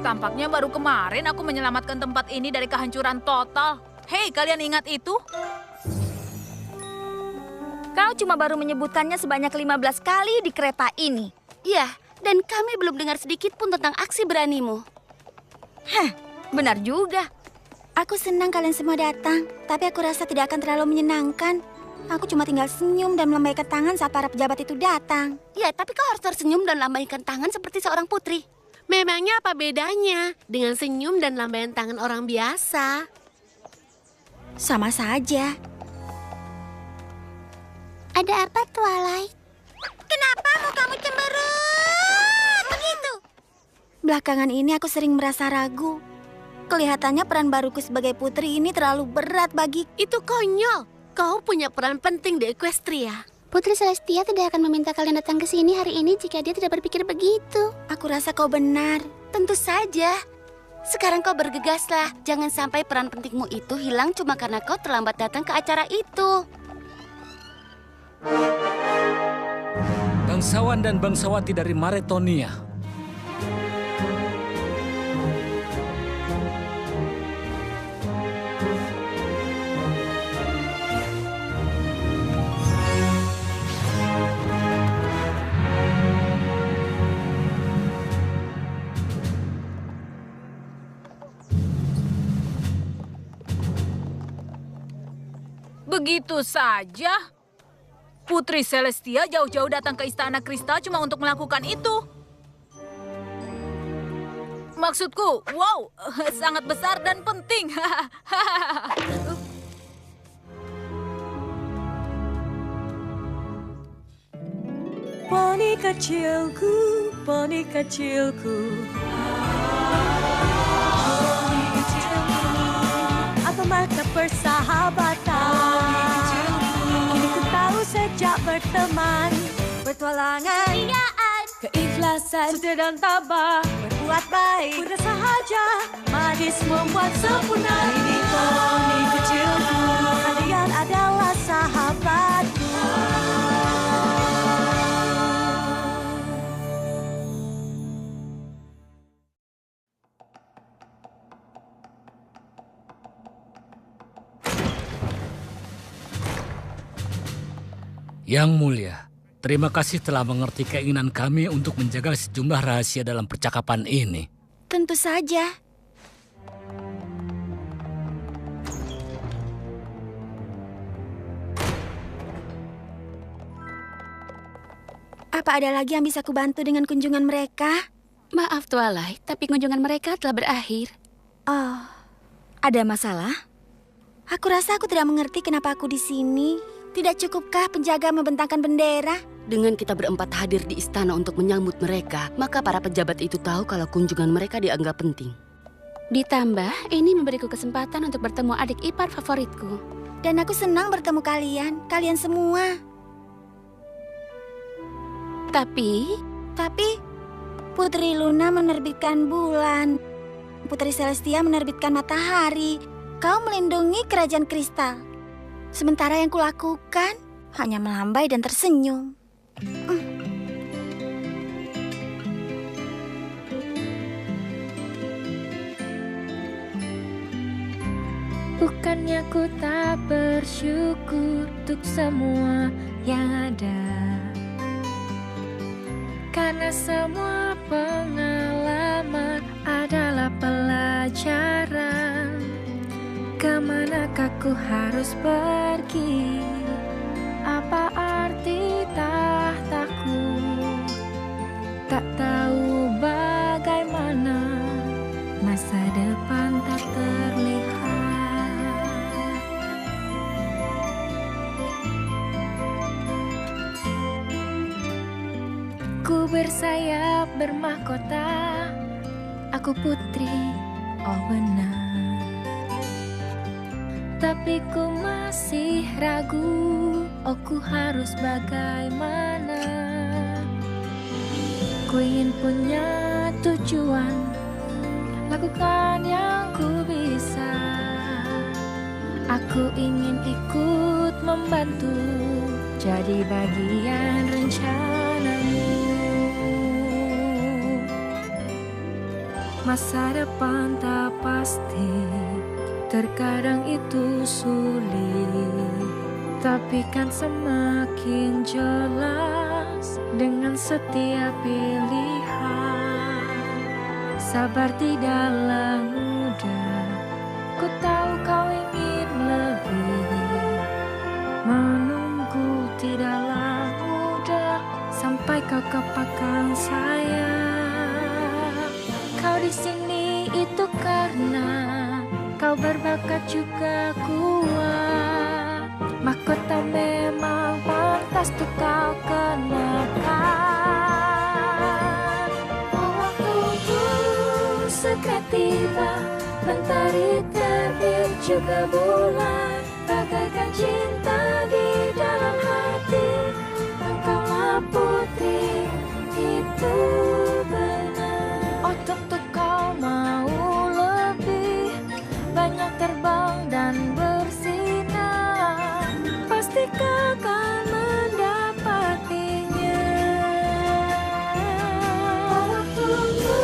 Tampaknya baru kemarin aku menyelamatkan tempat ini dari kehancuran total. Hei, kalian ingat itu? Kau cuma baru menyebutkannya sebanyak 15 kali di kereta ini. Iya, dan kami belum dengar sedikit pun tentang aksi beranimu. Hah, benar juga. Aku senang kalian semua datang, tapi aku rasa tidak akan terlalu menyenangkan. Aku cuma tinggal senyum dan melambaikan tangan saat para pejabat itu datang. Ya, tapi kau harus tersenyum dan lambaikan tangan seperti seorang putri. Memangnya apa bedanya dengan senyum dan lambaian tangan orang biasa? Sama saja. Ada apa, Twilight? Kenapa mau kamu cemberut begitu? Belakangan ini aku sering merasa ragu. Kelihatannya peran baruku sebagai putri ini terlalu berat bagi... Itu konyol. Kau punya peran penting di Equestria. Putri Celestia tidak akan meminta kalian datang ke sini hari ini jika dia tidak berpikir begitu. Aku rasa kau benar. Tentu saja. Sekarang kau bergegaslah. Jangan sampai peran pentingmu itu hilang cuma karena kau terlambat datang ke acara itu. Bangsawan dan bangsawati dari Maretonia. Begitu saja. Putri Celestia jauh-jauh datang ke Istana Kristal cuma untuk melakukan itu. Maksudku, wow, sangat besar dan penting. Poni kecilku, poni kecilku. Poni kecilku, apa makna persahabatan? Kini ku tahu sejak berteman, bertualangan, keikhlasan, setia dan tabah, berbuat baik, mudah sahaja, manis membuat sempurna. Ini poni kecilku, kalian adalah sahabatku. Yang mulia, terima kasih telah mengerti keinginan kami untuk menjaga sejumlah rahasia dalam percakapan ini. Tentu saja. Apa ada lagi yang bisa kubantu dengan kunjungan mereka? Maaf, Twilight, tapi kunjungan mereka telah berakhir. Oh, ada masalah? Aku rasa aku tidak mengerti kenapa aku di sini. Tidak cukupkah penjaga membentangkan bendera? Dengan kita berempat hadir di istana untuk menyambut mereka, maka para pejabat itu tahu kalau kunjungan mereka dianggap penting. Ditambah, ini memberiku kesempatan untuk bertemu adik ipar favoritku. Dan aku senang bertemu kalian semua. Tapi Putri Luna menerbitkan bulan. Putri Celestia menerbitkan matahari. Kau melindungi kerajaan kristal. Sementara yang kulakukan hanya melambai dan tersenyum. Bukannya ku tak bersyukur untuk semua yang ada, karena semua pengalaman adalah pelajaran. Kemanakah ku harus pergi? Apa arti tahtaku? Tak tahu bagaimana masa depan tak terlihat. Ku bersayap bermahkota, aku putri, oh benar. Tapi ku masih ragu, oh ku harus bagaimana. Ku ingin punya tujuan, lakukan yang ku bisa. Aku ingin ikut membantu, jadi bagian rencanamu. Masa depan tak pasti, terkadang itu sulit. Tapi kan semakin jelas dengan setiap pilihan. Sabar tidaklah mudah, ku tahu kau ingin lebih. Menunggu tidaklah mudah, sampai kau kepakan sayang. Kau di sini itu karena kau berbakat juga kuat. Mahkota memang pantas untuk kau kenakan. Waktuku segera tiba, mentari terbit juga bulan. Bagaikan cinta di dalam hati, engkaulah putri, itu benar. Oh tentu kau mau lebih, banyak terbang dan bersinar. Pasti kau akan mendapatinya. Waktumu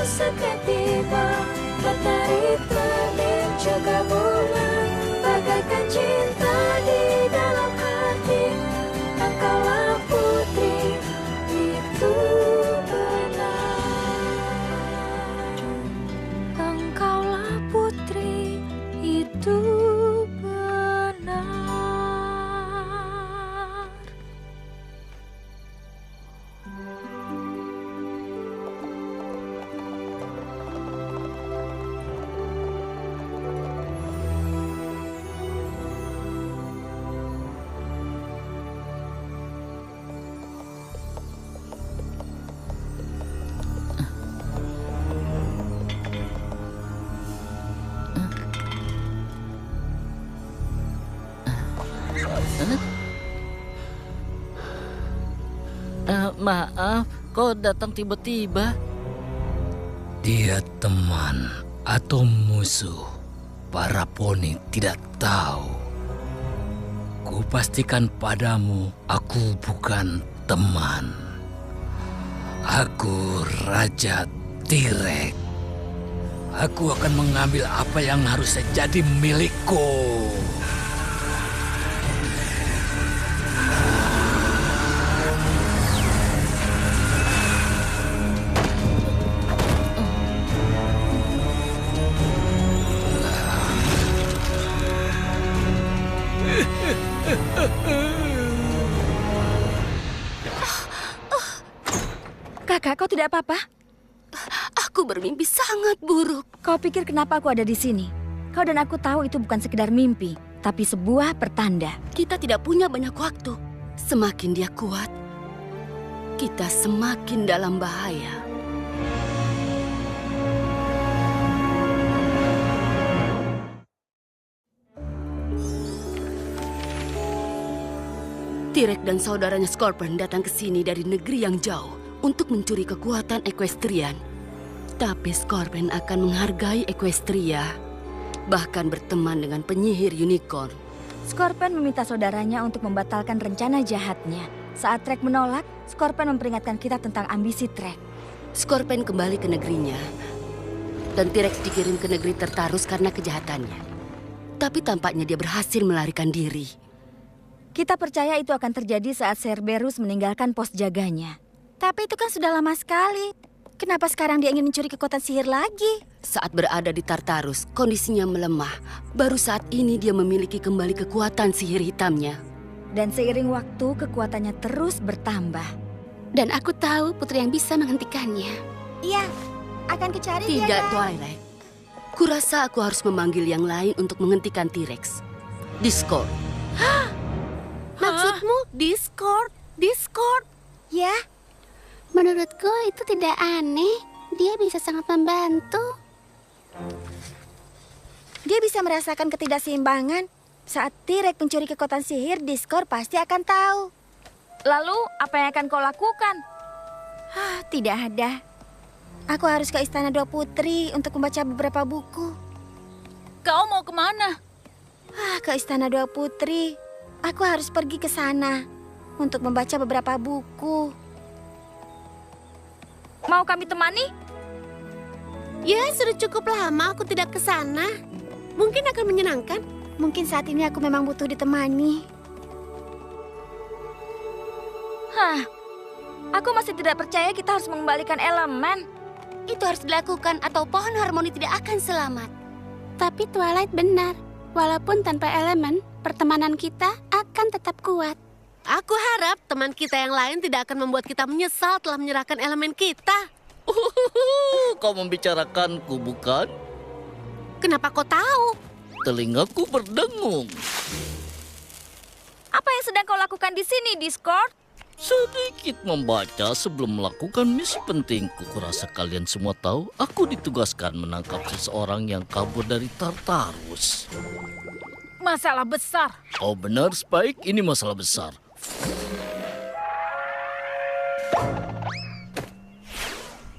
segera tiba, matahari terbit juga bulan. Bagaikan cinta di dalam hati, engkaulah putri, itu benar. Engkaulah putri, itu benar. Maaf, kok datang tiba-tiba? Dia teman atau musuh, para poni tidak tahu. Kupastikan padamu, aku bukan teman. Aku Raja T-Rex. Aku akan mengambil apa yang harusnya jadi milikku. Kakak, kau tidak apa-apa? Aku bermimpi sangat buruk. Kau pikir kenapa aku ada di sini? Kau dan aku tahu itu bukan sekedar mimpi, tapi sebuah pertanda. Kita tidak punya banyak waktu. Semakin dia kuat, kita semakin dalam bahaya. T-Rex dan saudaranya Scorpion datang ke sini dari negeri yang jauh untuk mencuri kekuatan Equestrian. Tapi Scorpion akan menghargai Equestria, bahkan berteman dengan penyihir unicorn. Scorpion meminta saudaranya untuk membatalkan rencana jahatnya. Saat Trek menolak, Scorpion memperingatkan kita tentang ambisi Trek. Scorpion kembali ke negerinya, dan T-Rex dikirim ke negeri Tartarus karena kejahatannya. Tapi tampaknya dia berhasil melarikan diri. Kita percaya itu akan terjadi saat Cerberus meninggalkan pos jaganya. Tapi itu kan sudah lama sekali. Kenapa sekarang dia ingin mencuri kekuatan sihir lagi? Saat berada di Tartarus, kondisinya melemah. Baru saat ini dia memiliki kembali kekuatan sihir hitamnya. Dan seiring waktu, kekuatannya terus bertambah. Dan aku tahu putri yang bisa menghentikannya. Iya, akan kucari dia. Tidak, guys. Twilight. Kurasa aku harus memanggil yang lain untuk menghentikan T-Rex. Discord. Maksudmu Discord? Discord? Ya, Menurutku itu tidak aneh. Dia bisa sangat membantu. dia bisa merasakan ketidakseimbangan. Saat T-Rex mencuri kekuatan sihir, Discord pasti akan tahu. Lalu, apa yang akan kau lakukan? Tidak ada. Aku harus ke Istana Dua Putri untuk membaca beberapa buku. Kau mau kemana? Ke Istana Dua Putri. Aku harus pergi ke sana untuk membaca beberapa buku. Mau kami temani? Ya, sudah cukup lama aku tidak ke sana. Mungkin akan menyenangkan. Mungkin saat ini aku memang butuh ditemani. Hah, aku masih tidak percaya kita harus mengembalikan elemen. Itu harus dilakukan atau pohon harmoni tidak akan selamat. Tapi Twilight benar. Walaupun tanpa elemen, pertemanan kita akan tetap kuat. Aku harap teman kita yang lain tidak akan membuat kita menyesal telah menyerahkan elemen kita. Kau membicarakanku, bukan? Kenapa kau tahu? Telingaku berdengung. Apa yang sedang kau lakukan di sini, Discord? Sedikit membaca sebelum melakukan misi pentingku. Kurasa kalian semua tahu, aku ditugaskan menangkap seseorang yang kabur dari Tartarus. Masalah besar. Oh benar, Spike, ini masalah besar.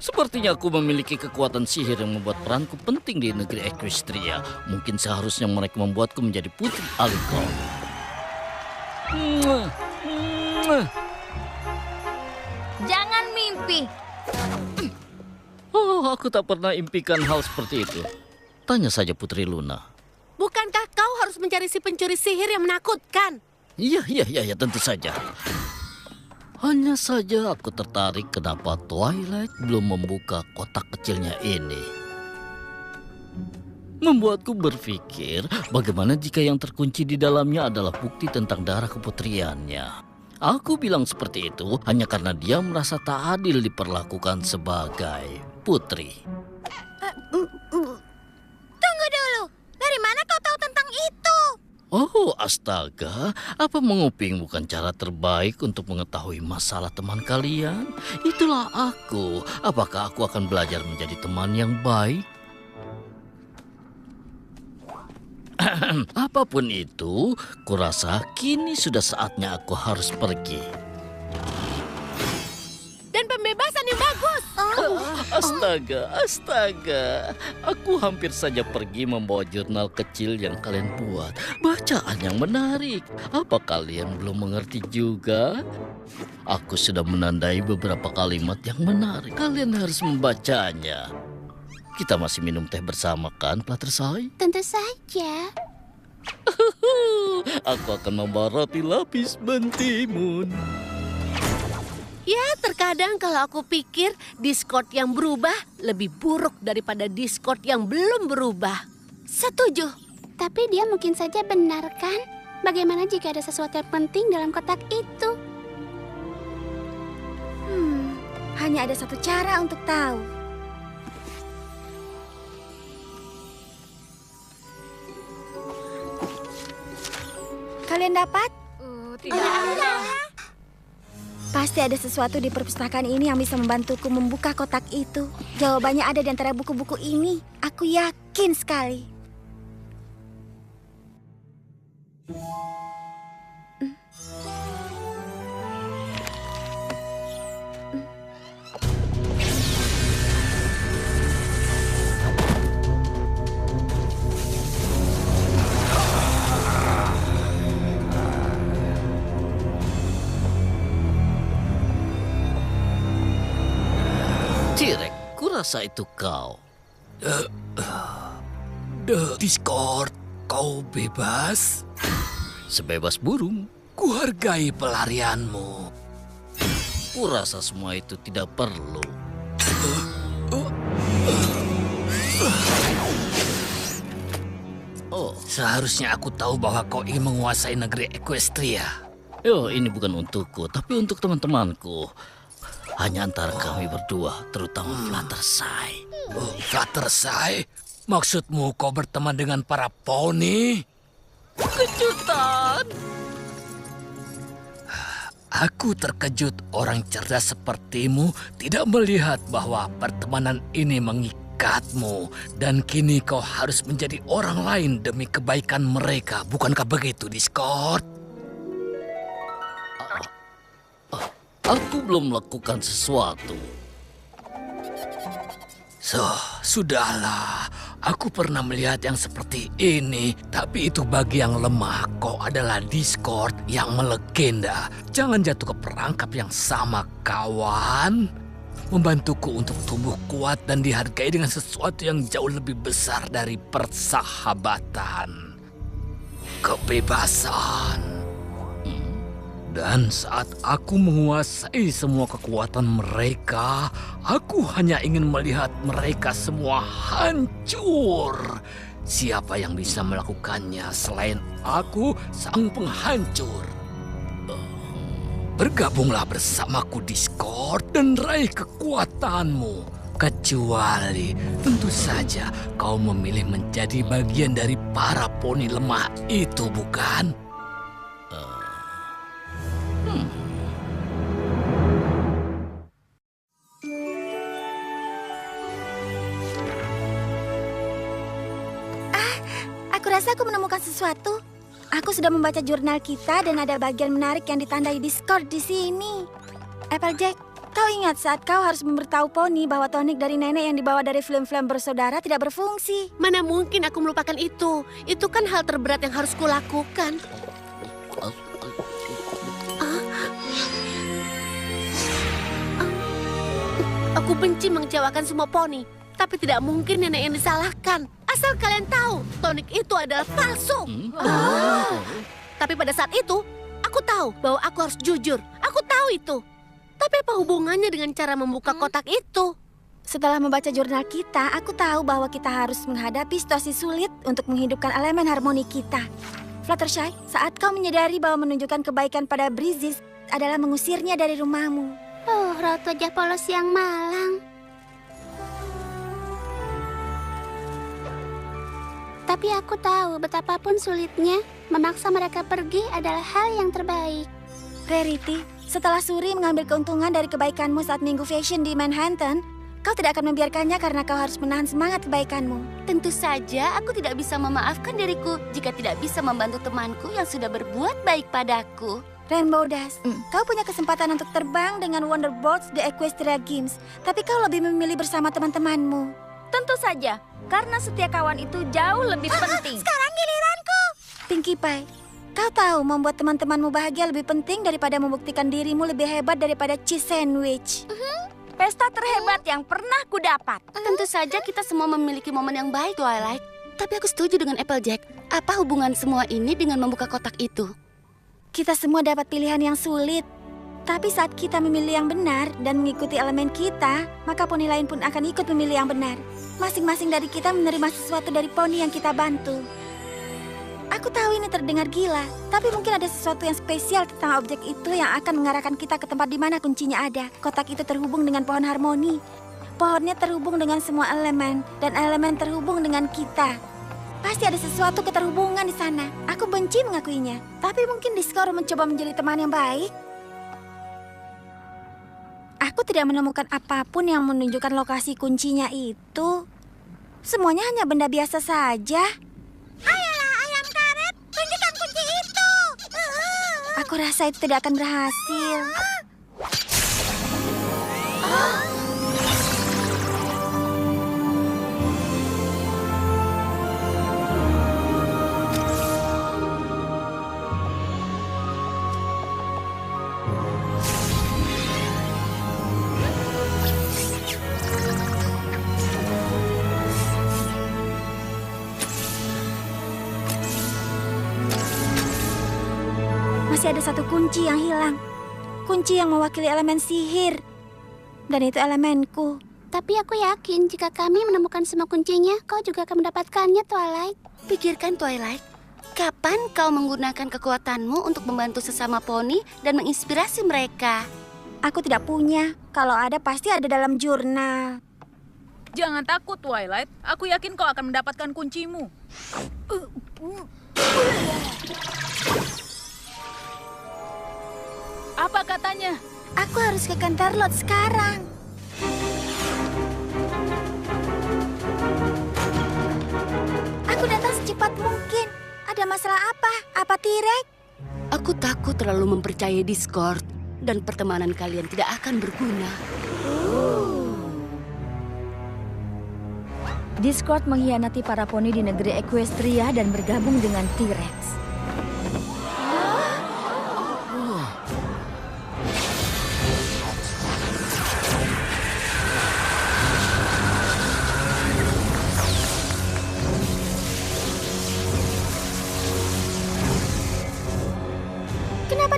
Sepertinya aku memiliki kekuatan sihir yang membuat peranku penting di negeri Equestria. Mungkin seharusnya mereka membuatku menjadi putri Alicorn. Jangan mimpi. Oh, aku tak pernah impikan hal seperti itu. Tanya saja Putri Luna. Bukankah kau harus mencari si pencuri sihir yang menakutkan? Iya, tentu saja. Hanya saja aku tertarik kenapa Twilight belum membuka kotak kecilnya ini. Membuatku berpikir bagaimana jika yang terkunci di dalamnya adalah bukti tentang darah keputriannya. Aku bilang seperti itu hanya karena dia merasa tak adil diperlakukan sebagai putri. Tunggu dulu, dari mana kau tahu tentang itu? Oh astaga, apa menguping bukan cara terbaik untuk mengetahui masalah teman kalian? Itulah aku. Apakah aku akan belajar menjadi teman yang baik? Apapun itu, kurasa kini sudah saatnya aku harus pergi. Dan pembebasan yang bagus. Astaga. Aku hampir saja pergi membawa jurnal kecil yang kalian buat. Bacaan yang menarik. Apa kalian belum mengerti juga? Aku sudah menandai beberapa kalimat yang menarik. Kalian harus membacanya. Kita masih minum teh bersama kan, Plattersai? Tentu saja. Aku akan membawa roti lapis mentimun. Ya, terkadang kalau aku pikir Discord yang berubah lebih buruk daripada Discord yang belum berubah. Setuju. Tapi dia mungkin saja benar kan? Bagaimana jika ada sesuatu yang penting dalam kotak itu? Hanya ada satu cara untuk tahu. Kalian dapat? Tidak ada. Pasti ada sesuatu di perpustakaan ini yang bisa membantuku membuka kotak itu. Jawabannya ada di antara buku-buku ini. Aku yakin sekali. Cirek, kurasa itu kau. Discord, kau bebas? Sebebas burung. Kuhargai pelarianmu. Kurasa semua itu tidak perlu. Oh, Seharusnya aku tahu bahwa kau ingin menguasai negeri Equestria. ini bukan untukku, tapi untuk teman-temanku. Hanya antara kami berdua, terutama Fluttershy. Fluttershy? Maksudmu kau berteman dengan para poni? Kejutan! Aku terkejut orang cerdas sepertimu tidak melihat bahwa pertemanan ini mengikatmu. Dan kini kau harus menjadi orang lain demi kebaikan mereka. Bukankah begitu, Discord? Aku belum melakukan sesuatu. Sudahlah. Aku pernah melihat yang seperti ini. Tapi itu bagi yang lemah. Kau adalah Discord yang melegenda. Jangan jatuh ke perangkap yang sama, kawan. membantuku untuk tumbuh kuat dan dihargai dengan sesuatu yang jauh lebih besar dari persahabatan. Kebebasan. Dan saat aku menguasai semua kekuatan mereka, aku hanya ingin melihat mereka semua hancur. Siapa yang bisa melakukannya selain aku, sang penghancur? Bergabunglah bersamaku Discord dan raih kekuatanmu. Kecuali tentu saja kau memilih menjadi bagian dari para poni lemah itu, bukan? Aku rasa aku menemukan sesuatu. Aku sudah membaca jurnal kita dan ada bagian menarik yang ditandai Discord di sini. Applejack, kau ingat saat kau harus memberitahu Poni bahwa tonik dari nenek yang dibawa dari film-film bersaudara tidak berfungsi? Mana mungkin aku melupakan itu. Itu kan hal terberat yang harus kulakukan. Aku benci mengecewakan semua poni. Tapi tidak mungkin nenek yang disalahkan. Asal kalian tahu, tonik itu adalah palsu. Tapi pada saat itu, aku tahu bahwa aku harus jujur. Aku tahu itu. Tapi apa hubungannya dengan cara membuka kotak itu? Setelah membaca jurnal kita, aku tahu bahwa kita harus menghadapi situasi sulit untuk menghidupkan elemen harmoni kita. Fluttershy, saat kau menyadari bahwa menunjukkan kebaikan pada Breezes adalah mengusirnya dari rumahmu. Oh, raut wajah polos yang malang. Tapi aku tahu betapapun sulitnya, memaksa mereka pergi adalah hal yang terbaik. Rarity, setelah Suri mengambil keuntungan dari kebaikanmu saat minggu fashion di Manhattan, kau tidak akan membiarkannya karena kau harus menahan semangat kebaikanmu. Tentu saja aku tidak bisa memaafkan diriku jika tidak bisa membantu temanku yang sudah berbuat baik padaku. Rainbow Dash, kau punya kesempatan untuk terbang dengan Wonderbolts di Equestria Games, tapi kau lebih memilih bersama teman-temanmu. Tentu saja, karena setia kawan itu jauh lebih penting. Sekarang giliranku. Pinkie Pie, kau tahu membuat teman-temanmu bahagia lebih penting daripada membuktikan dirimu lebih hebat daripada cheese sandwich. Pesta terhebat yang pernah kudapat. Tentu saja kita semua memiliki momen yang baik, Twilight. Tapi aku setuju dengan Applejack. Apa hubungan semua ini dengan membuka kotak itu? Kita semua dapat pilihan yang sulit. Tapi saat kita memilih yang benar dan mengikuti elemen kita, maka poni lain pun akan ikut memilih yang benar. Masing-masing dari kita menerima sesuatu dari poni yang kita bantu. Aku tahu ini terdengar gila, tapi mungkin ada sesuatu yang spesial tentang objek itu yang akan mengarahkan kita ke tempat di mana kuncinya ada. Kotak itu terhubung dengan pohon harmoni. Pohonnya terhubung dengan semua elemen, dan elemen terhubung dengan kita. Pasti ada sesuatu keterhubungan di sana. Aku benci mengakuinya, tapi mungkin Discord mencoba menjadi teman yang baik. Aku tidak menemukan apapun yang menunjukkan lokasi kuncinya itu. Semuanya hanya benda biasa saja. Ayolah ayam karet, tunjukkan kunci itu. Aku rasa itu tidak akan berhasil. Masih ada satu kunci yang hilang. Kunci yang mewakili elemen sihir. Dan itu elemenku. Tapi aku yakin jika kami menemukan semua kuncinya, kau juga akan mendapatkannya, Twilight. Pikirkan, Twilight. Kapan kau menggunakan kekuatanmu untuk membantu sesama poni dan menginspirasi mereka? Aku tidak punya. Kalau ada, pasti ada dalam jurnal. Jangan takut, Twilight. Aku yakin kau akan mendapatkan kuncimu. Apa katanya? Aku harus ke Canterlot sekarang. Aku datang secepat mungkin. Ada masalah apa? Apa T-Rex? Aku takut terlalu mempercayai Discord dan pertemanan kalian tidak akan berguna. Discord mengkhianati para poni di negeri Equestria dan bergabung dengan T-Rex.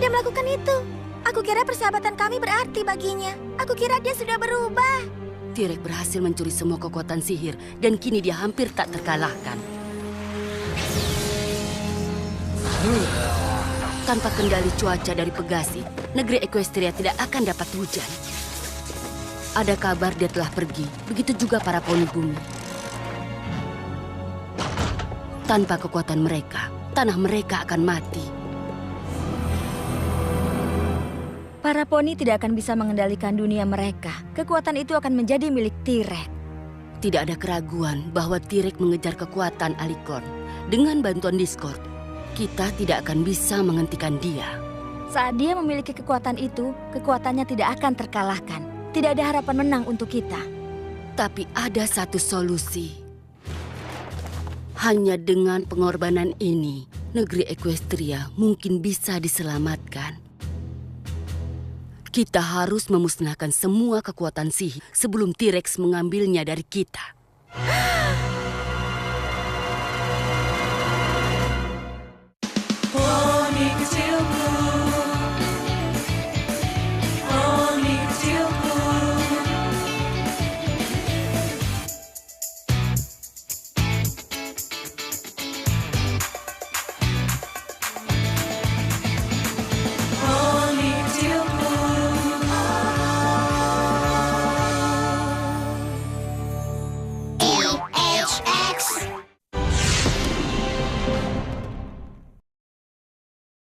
dia melakukan itu? Aku kira persahabatan kami berarti baginya. Aku kira dia sudah berubah. T-Rex berhasil mencuri semua kekuatan sihir dan kini dia hampir tak terkalahkan. Tanpa kendali cuaca dari Pegasi, negeri Equestria tidak akan dapat hujan. Ada kabar dia telah pergi, begitu juga para poni bumi. Tanpa kekuatan mereka, tanah mereka akan mati. Para poni tidak akan bisa mengendalikan dunia mereka. Kekuatan itu akan menjadi milik T-Rex. Tidak ada keraguan bahwa T-Rex mengejar kekuatan Alicorn. Dengan bantuan Discord, kita tidak akan bisa menghentikan dia. Saat dia memiliki kekuatan itu, kekuatannya tidak akan terkalahkan. Tidak ada harapan menang untuk kita. Tapi ada satu solusi. Hanya dengan pengorbanan ini, negeri Equestria mungkin bisa diselamatkan. Kita harus memusnahkan semua kekuatan sihir sebelum T-Rex mengambilnya dari kita.